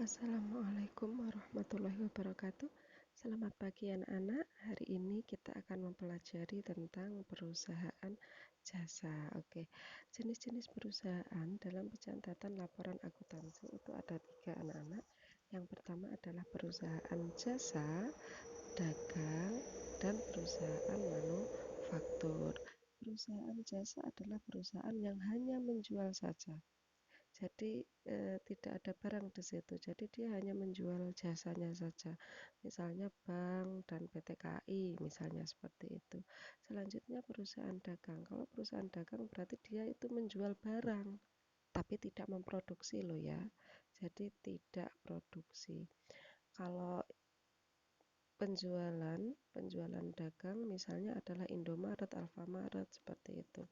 Assalamualaikum warahmatullahi wabarakatuh. Selamat pagi anak-anak. Hari ini kita akan mempelajari tentang perusahaan jasa. Oke, jenis-jenis perusahaan dalam pencatatan laporan akuntansi itu ada tiga anak-anak. Yang pertama adalah perusahaan jasa, dagang, dan perusahaan manufaktur. Perusahaan jasa adalah perusahaan yang hanya menjual saja. Jadi tidak ada barang di situ. Jadi dia hanya menjual jasanya saja. Misalnya bank dan PT KAI, misalnya seperti itu. Selanjutnya perusahaan dagang. Kalau perusahaan dagang berarti dia itu menjual barang, tapi tidak memproduksi loh ya. Jadi tidak produksi. Kalau penjualan dagang misalnya adalah Indomaret, Alfamaret seperti itu.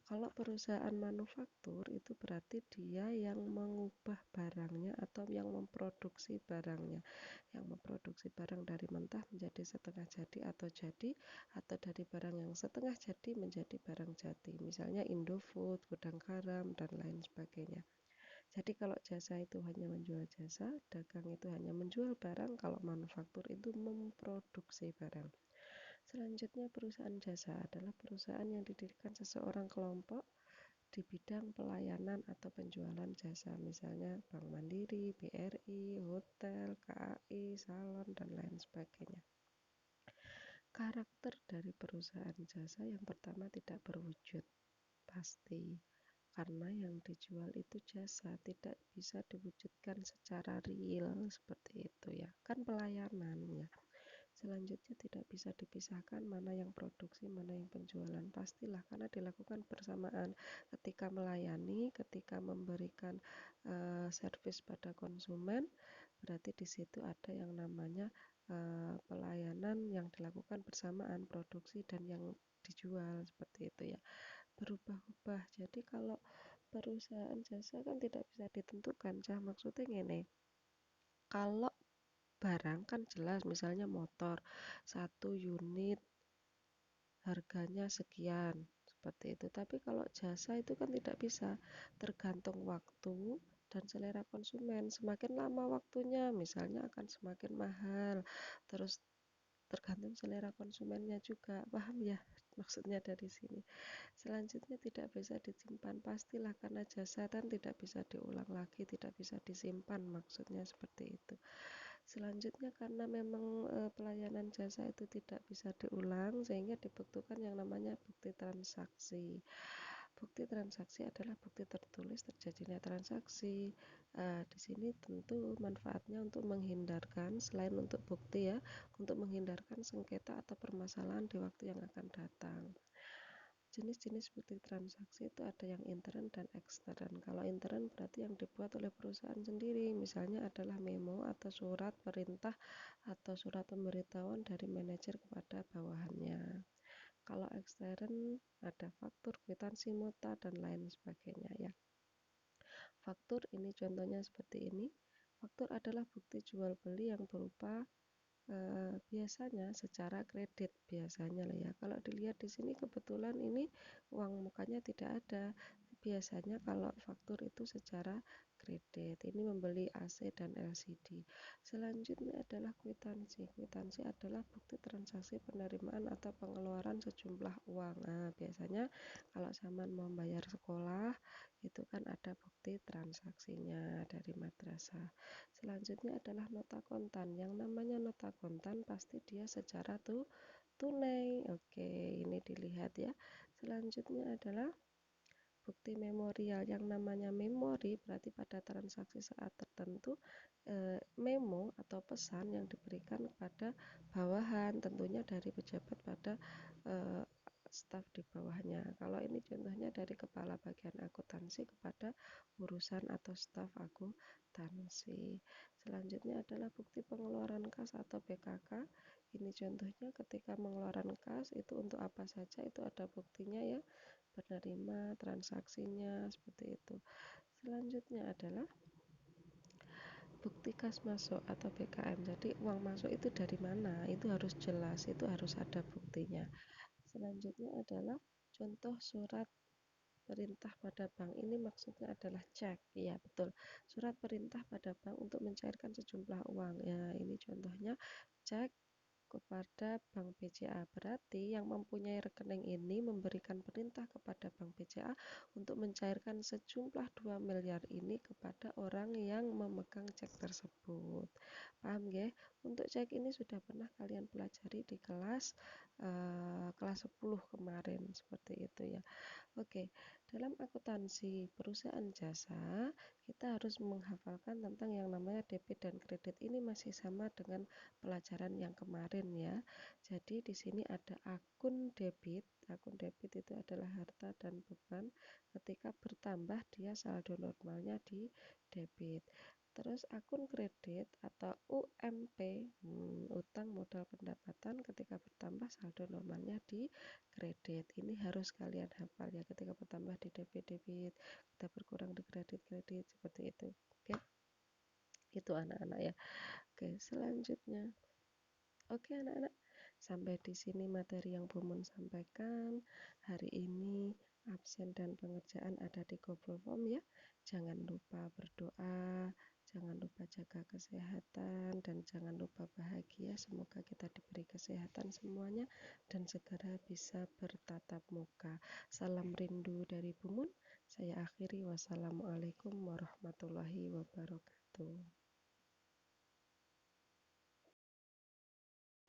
Kalau perusahaan manufaktur itu berarti dia yang mengubah barangnya atau yang memproduksi barangnya, yang memproduksi barang dari mentah menjadi setengah jadi atau dari barang yang setengah jadi menjadi barang jadi, misalnya Indofood, Gudang Garam, dan lain sebagainya. Jadi kalau jasa itu hanya menjual jasa, dagang itu hanya menjual barang, kalau manufaktur itu memproduksi barang. Selanjutnya perusahaan jasa adalah perusahaan yang didirikan seseorang kelompok di bidang pelayanan atau penjualan jasa, misalnya Bank Mandiri, BRI, hotel, KAI, salon, dan lain sebagainya. Karakter dari perusahaan jasa yang pertama tidak berwujud pasti, karena yang dijual itu jasa, tidak bisa diwujudkan secara real seperti itu ya, kan pelayanan ya. Selanjutnya tidak bisa dipisahkan mana yang produksi, mana yang penjualan. Pastilah karena dilakukan bersamaan. Ketika melayani, ketika memberikan servis pada konsumen, berarti di situ ada yang namanya pelayanan yang dilakukan bersamaan, produksi dan yang dijual seperti itu ya. Berubah-ubah. Jadi kalau perusahaan jasa kan tidak bisa ditentukan. Maksudnya gini, kalau barang kan jelas, misalnya motor satu unit harganya sekian seperti itu. Tapi kalau jasa itu kan tidak bisa, tergantung waktu dan selera konsumen. Semakin lama waktunya misalnya akan semakin mahal, terus tergantung selera konsumennya juga. Paham ya maksudnya dari sini? Selanjutnya tidak bisa disimpan, pastilah karena jasa kan tidak bisa diulang lagi, tidak bisa disimpan, maksudnya seperti itu. Selanjutnya karena memang pelayanan jasa itu tidak bisa diulang, sehingga dibutuhkan yang namanya bukti transaksi. Bukti transaksi adalah bukti tertulis terjadinya transaksi. Di sini tentu manfaatnya untuk menghindarkan, selain untuk bukti ya, untuk menghindarkan sengketa atau permasalahan di waktu yang akan datang. Jenis-jenis bukti transaksi itu ada yang intern dan ekstern. Kalau intern berarti yang dibuat oleh perusahaan sendiri, misalnya adalah memo atau surat perintah atau surat pemberitahuan dari manajer kepada bawahannya. Kalau ekstern ada faktur, kwitansi, nota, dan lain sebagainya ya. Faktur ini contohnya seperti ini. Faktur adalah bukti jual beli yang berupa biasanya secara kredit, biasanya lah ya. Kalau dilihat di sini kebetulan ini uang mukanya tidak ada. Biasanya kalau faktur itu secara kredit. Ini membeli AC dan LCD. Selanjutnya adalah kwitansi. Kwitansi adalah bukti transaksi penerimaan atau pengeluaran sejumlah uang. Nah, biasanya kalau zaman mau bayar sekolah itu kan ada bukti transaksinya dari madrasah. Selanjutnya adalah nota kontan. Yang namanya nota kontan pasti dia secara tunai. Oke, ini dilihat ya. Selanjutnya adalah bukti memorial. Yang namanya memori berarti pada transaksi saat tertentu memo atau pesan yang diberikan kepada bawahan, tentunya dari pejabat pada eh, staf di bawahnya. Kalau ini contohnya dari kepala bagian akuntansi kepada urusan atau staf akuntansi. Selanjutnya adalah bukti pengeluaran kas atau BKK. Ini contohnya ketika mengeluarkan kas itu untuk apa saja, itu ada buktinya ya, penerima, transaksinya, seperti itu. Selanjutnya adalah bukti kas masuk atau BKM. Jadi uang masuk itu dari mana? Itu harus jelas, itu harus ada buktinya. Selanjutnya adalah contoh surat perintah pada bank ini maksudnya adalah cek. Ya, betul. Surat perintah pada bank untuk mencairkan sejumlah uang. Ya, ini contohnya cek kepada Bank BCA. Berarti yang mempunyai rekening ini memberikan perintah kepada Bank BCA untuk mencairkan sejumlah 2 miliar ini kepada orang yang memegang cek tersebut. Paham nggih? Untuk cek ini sudah pernah kalian pelajari di kelas 10 kemarin seperti itu ya. Oke, dalam akuntansi perusahaan jasa, kita harus menghafalkan tentang yang namanya debit dan kredit. Ini masih sama dengan pelajaran yang kemarin ya. Jadi di sini ada akun debit. Akun debit itu adalah harta dan beban. Ketika bertambah dia saldo normalnya di debit. Terus akun kredit atau UMP, utang modal pendapatan, ketika bertambah saldo normalnya di kredit. Ini harus kalian hafal ya, ketika bertambah di debit, kita berkurang di kredit seperti itu. Oke, itu anak-anak ya. Oke, selanjutnya. Oke anak-anak, sampai di sini materi yang Bumun sampaikan. Hari ini absen dan pengerjaan ada di Google Form ya. Jangan lupa berdoa, jangan lupa jaga kesehatan, dan jangan lupa bahagia. Semoga kita diberi kesehatan semuanya dan segera bisa bertatap muka. Salam rindu dari Bumun. Saya akhiri, wassalamualaikum warahmatullahi wabarakatuh.